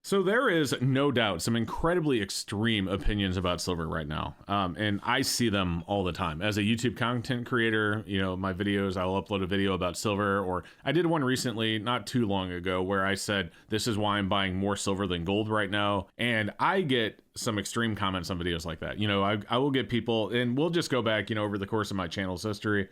So there is no doubt some incredibly extreme opinions about silver right now. And I see them all the time. As a YouTube content creator, my videos, I'll upload a video about silver, or I did one recently, not too long ago, where I said, this is why I'm buying more silver than gold right now. And I get some extreme comments on videos like that. I will get people, and we'll just go back, over the course of my channel's history,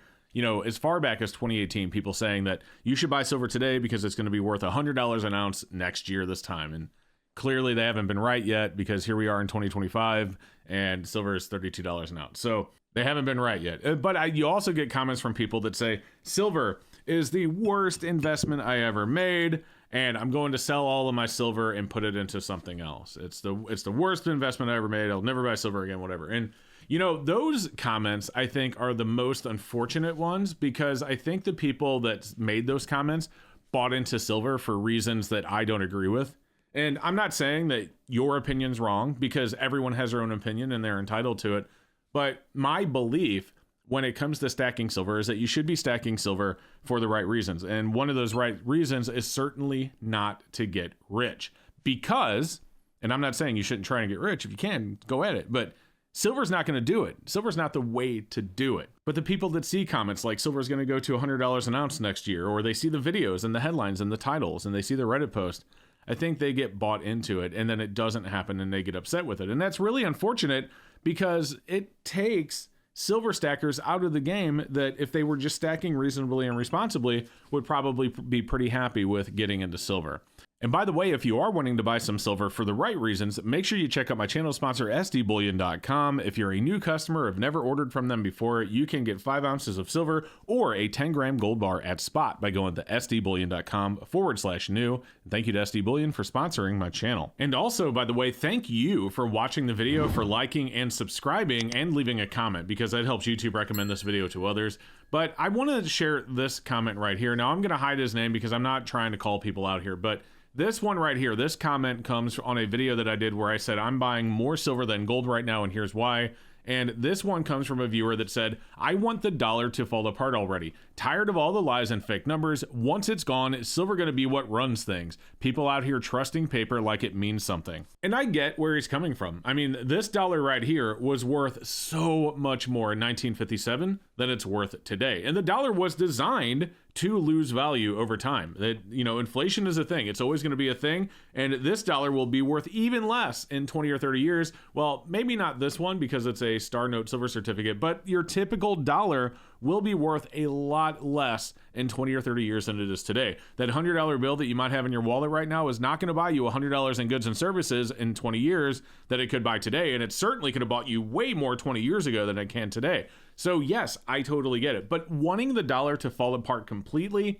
as far back as 2018, people saying that you should buy silver today because it's going to be worth $100 an ounce next year this time. And clearly they haven't been right yet, because here we are in 2025 and silver is $32 an ounce. So they haven't been right yet. But you also get comments from people that say silver is the worst investment I ever made, and I'm going to sell all of my silver and put it into something else. It's the worst investment I ever made. I'll never buy silver again, whatever. And those comments, I think, are the most unfortunate ones, because I think the people that made those comments bought into silver for reasons that I don't agree with. And I'm not saying that your opinion's wrong, because everyone has their own opinion and they're entitled to it. But my belief when it comes to stacking silver is that you should be stacking silver for the right reasons. And one of those right reasons is certainly not to get rich. Because, and I'm not saying you shouldn't try and get rich. If you can, go at it. But silver's not going to do it. Silver's not the way to do it. But the people that see comments like silver's going to go to $100 an ounce next year, or they see the videos and the headlines and the titles and they see the Reddit post, I think they get bought into it, and then it doesn't happen and they get upset with it. And that's really unfortunate, because it takes silver stackers out of the game that, if they were just stacking reasonably and responsibly, would probably be pretty happy with getting into silver. And by the way, if you are wanting to buy some silver for the right reasons, make sure you check out my channel sponsor, sdbullion.com. If you're a new customer or have never ordered from them before, you can get 5 ounces of silver or a 10-gram gold bar at spot by going to sdbullion.com/new. And thank you to SD Bullion for sponsoring my channel. And also, by the way, thank you for watching the video, for liking and subscribing and leaving a comment, because that helps YouTube recommend this video to others. But I wanted to share this comment right here. Now, I'm going to hide his name because I'm not trying to call people out here, but this one right here, this comment comes on a video that I did where I said I'm buying more silver than gold right now, and here's why. And this one comes from a viewer that said, I want the dollar to fall apart already. Tired of all the lies and fake numbers. Once it's gone, is silver going to be what runs things? People out here trusting paper like it means something. And I get where he's coming from. I mean, this dollar right here was worth so much more in 1957 than it's worth today. And the dollar was designed to lose value over time. That, inflation is a thing. It's always going to be a thing. And this dollar will be worth even less in 20 or 30 years. Well, maybe not this one because it's a Star Note silver certificate, but your typical dollar will be worth a lot less in 20 or 30 years than it is today. That $100 bill that you might have in your wallet right now is not going to buy you $100 in goods and services in 20 years that it could buy today. And it certainly could have bought you way more 20 years ago than it can today. So yes, I totally get it. But wanting the dollar to fall apart completely,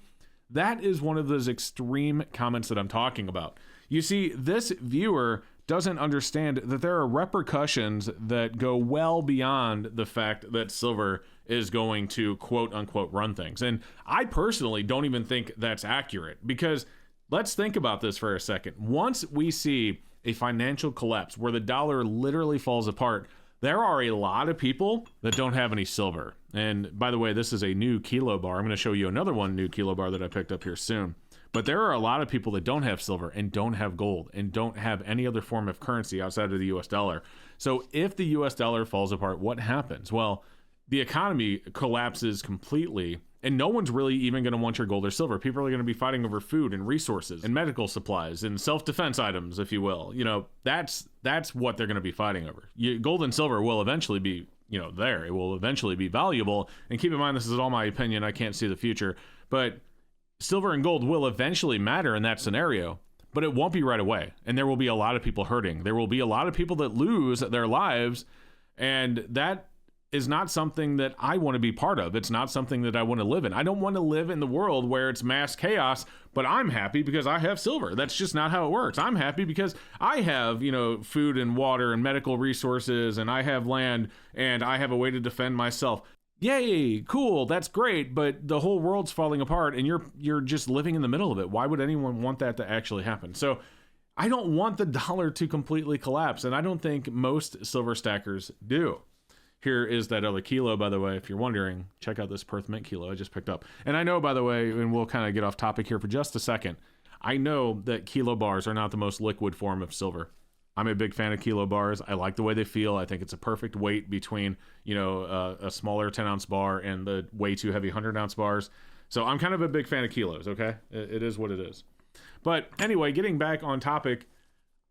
that is one of those extreme comments that I'm talking about. You see, this viewer doesn't understand that there are repercussions that go well beyond the fact that silver is going to quote unquote run things. And I personally don't even think that's accurate, because let's think about this for a second. Once we see a financial collapse where the dollar literally falls apart, there are a lot of people that don't have any silver. And by the way, this is a new kilo bar. I'm going to show you another new kilo bar that I picked up here soon. But there are a lot of people that don't have silver and don't have gold and don't have any other form of currency outside of the US dollar. So if the US dollar falls apart, what happens? Well, the economy collapses completely, and no one's really even going to want your gold or silver. People are going to be fighting over food and resources and medical supplies and self-defense items, if you will. That's what they're going to be fighting over. Gold and silver will eventually be, there. It will eventually be valuable. And keep in mind, this is all my opinion. I can't see the future. But silver and gold will eventually matter in that scenario, but it won't be right away. And there will be a lot of people hurting. There will be a lot of people that lose their lives, and that is not something that I want to be part of. It's not something that I want to live in. I don't want to live in the world where it's mass chaos, but I'm happy because I have silver. That's just not how it works. I'm happy because I have, food and water and medical resources, and I have land, and I have a way to defend myself. Yay, cool, that's great, but the whole world's falling apart and you're just living in the middle of it. Why would anyone want that to actually happen? So I don't want the dollar to completely collapse, and I don't think most silver stackers do. Here is that other kilo, by the way, if you're wondering. Check out this Perth Mint kilo I just picked up. And I know, by the way, and we'll kind of get off topic here for just a second, I know that kilo bars are not the most liquid form of silver. I'm a big fan of kilo bars. I like the way they feel. I think it's a perfect weight between, you know, a smaller 10-ounce bar and the way too heavy 100-ounce bars. So I'm kind of a big fan of kilos, okay? It is what it is. But anyway, getting back on topic,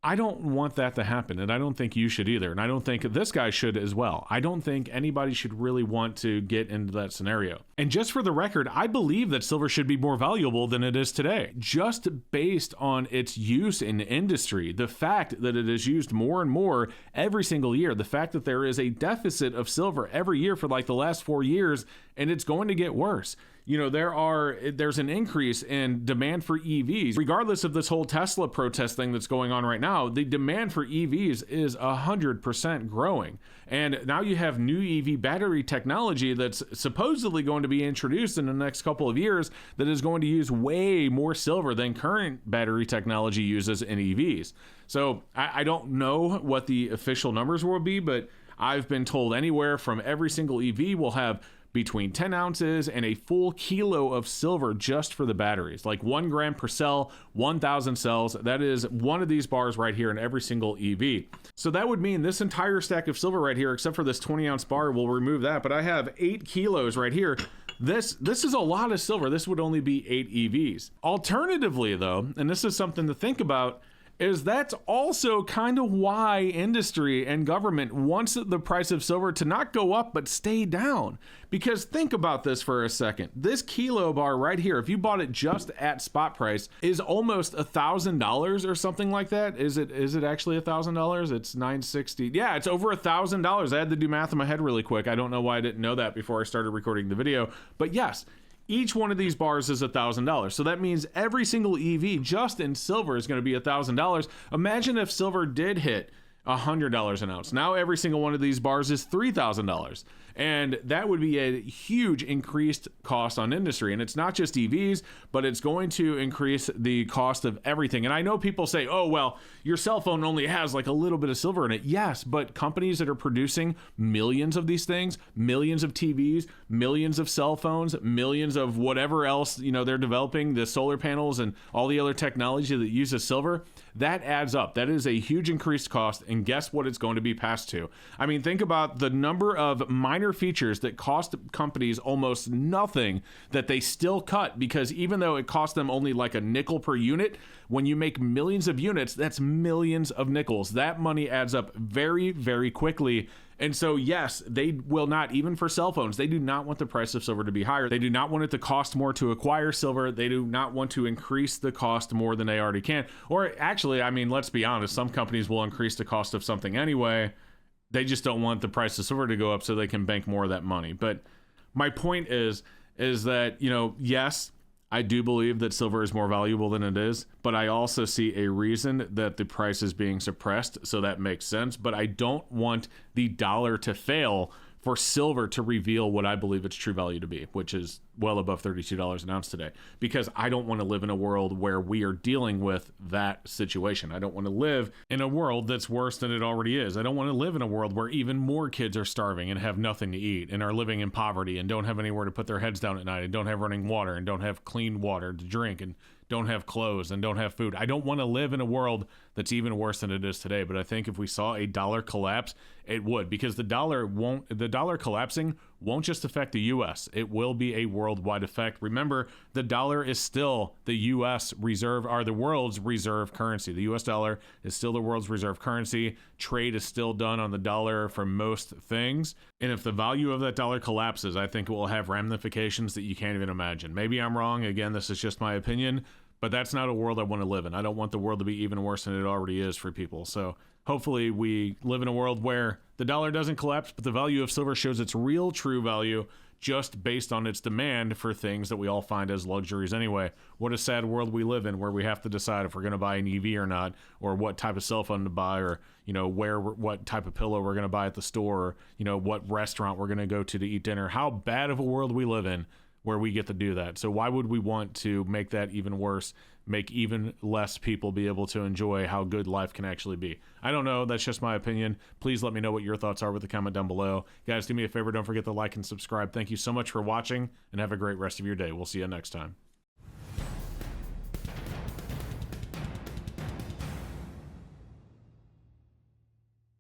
I don't want that to happen, and I don't think you should either, and I don't think this guy should as well. I don't think anybody should really want to get into that scenario. And just for the record, I believe that silver should be more valuable than it is today, just based on its use in industry. The fact that it is used more and more every single year, the fact that there is a deficit of silver every year for like the last 4 years, and it's going to get worse. You know, there's an increase in demand for EVs. Regardless of this whole Tesla protest thing that's going on right now, the demand for EVs is 100% growing. And now you have new EV battery technology that's supposedly going to be introduced in the next couple of years that is going to use way more silver than current battery technology uses in EVs. So I don't know what the official numbers will be, but I've been told anywhere from every single EV will have between 10 ounces and a full kilo of silver just for the batteries, like 1 gram per cell, 1,000 cells. That is one of these bars right here in every single EV. So that would mean this entire stack of silver right here, except for this 20-ounce bar, we'll remove that, but I have 8 kilos right here. This is a lot of silver. This would only be 8 EVs. Alternatively, though, and this is something to think about, is that's also kind of why industry and government wants the price of silver to not go up but stay down. Because think about this for a second. This kilo bar right here, if you bought it just at spot price, is almost $1,000 or something like that. Is it actually $1,000? It's $960. Yeah, it's over $1,000. I had to do math in my head really quick. I don't know why I didn't know that before I started recording the video. But yes, each one of these bars is $1,000. So that means every single EV just in silver is going to be $1,000. Imagine if silver did hit $100 an ounce. Now every single one of these bars is $3,000. And that would be a huge increased cost on industry. And it's not just EVs, but it's going to increase the cost of everything. And I know people say, oh, well, your cell phone only has like a little bit of silver in it. Yes, but companies that are producing millions of these things, millions of TVs, millions of cell phones, millions of whatever else, you know, they're developing, the solar panels and all the other technology that uses silver, that adds up. That is a huge increased cost. And guess what it's going to be passed to? I mean, think about the number of minor features that cost companies almost nothing that they still cut, because even though it cost them only like a nickel per unit, when you make millions of units, that's millions of nickels. That money adds up very, very quickly. And so, yes, they will not, even for cell phones, they do not want the price of silver to be higher. They do not want it to cost more to acquire silver. They do not want to increase the cost more than they already can. Or actually, I mean, let's be honest, some companies will increase the cost of something anyway. They just don't want the price of silver to go up so they can bank more of that money. But my point is that, you know, yes, I do believe that silver is more valuable than it is, but I also see a reason that the price is being suppressed, so that makes sense. But I don't want the dollar to fail for silver to reveal what I believe its true value to be, which is well above $32 an ounce today, because I don't want to live in a world where we are dealing with that situation. I don't want to live in a world that's worse than it already is. I don't want to live in a world where even more kids are starving and have nothing to eat and are living in poverty and don't have anywhere to put their heads down at night and don't have running water and don't have clean water to drink and don't have clothes and don't have food. I don't want to live in a world that's even worse than it is today. But I think if we saw a dollar collapse, it would, because the dollar collapsing won't just affect the US. It will be a worldwide effect. Remember, the dollar is still the US reserve, or the world's reserve currency. The US dollar is still the world's reserve currency. Trade is still done on the dollar for most things. And if the value of that dollar collapses, I think it will have ramifications that you can't even imagine. Maybe I'm wrong. Again, this is just my opinion, but that's not a world I want to live in. I don't want the world to be even worse than it already is for people. So hopefully we live in a world where the dollar doesn't collapse, but the value of silver shows its real true value just based on its demand for things that we all find as luxuries anyway. What a sad world we live in, where we have to decide if we're going to buy an EV or not, or what type of cell phone to buy, or, you know, what type of pillow we're going to buy at the store, or, you know, what restaurant we're going to go to eat dinner. How bad of a world we live in where we get to do that. So why would we want to make that even worse, make even less people be able to enjoy how good life can actually be? I don't know. That's just my opinion. Please let me know what your thoughts are with a comment down below. Guys, do me a favor. Don't forget to like and subscribe. Thank you so much for watching, and have a great rest of your day. We'll see you next time.